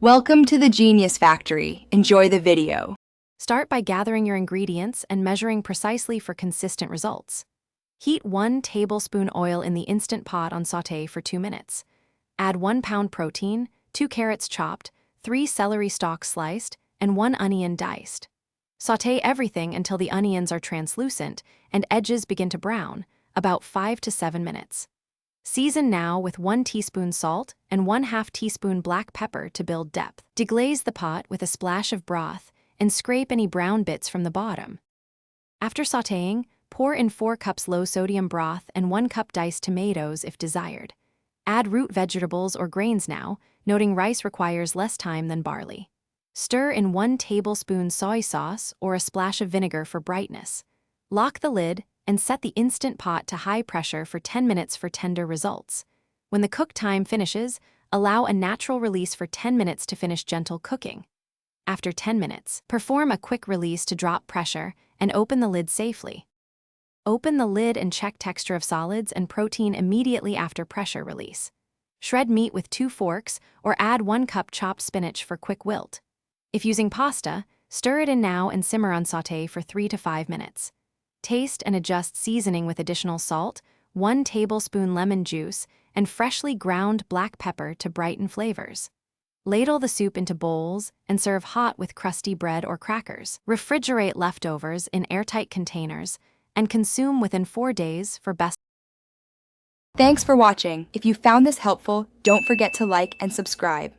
Welcome to the Genius Factory. Enjoy the video. Start by gathering your ingredients and measuring precisely for consistent results. Heat 1 tablespoon oil in the Instant Pot on sauté for 2 minutes. Add 1 pound protein, 2 carrots chopped, 3 celery stalks sliced, and 1 onion diced. Sauté everything until the onions are translucent and edges begin to brown, about 5 to 7 minutes. Season now with 1 teaspoon salt and 1/2 teaspoon black pepper to build depth. Deglaze the pot with a splash of broth and scrape any brown bits from the bottom. After sautéing, pour in 4 cups low-sodium broth and 1 cup diced tomatoes if desired. Add root vegetables or grains now, noting rice requires less time than barley. Stir in 1 tablespoon soy sauce or a splash of vinegar for brightness. Lock the lid and set the Instant Pot to high pressure for 10 minutes for tender results. When the cook time finishes, allow a natural release for 10 minutes to finish gentle cooking. After 10 minutes, perform a quick release to drop pressure and open the lid safely. Open the lid and check texture of solids and protein immediately after pressure release. Shred meat with 2 forks or add 1 cup chopped spinach for quick wilt. If using pasta, stir it in now and simmer on sauté for 3 to 5 minutes. Taste and adjust seasoning with additional salt, 1 tablespoon lemon juice, and freshly ground black pepper to brighten flavors. Ladle the soup into bowls and serve hot with crusty bread or crackers. Refrigerate leftovers in airtight containers and consume within 4 days for best. Thanks for watching. If you found this helpful, don't forget to like and subscribe.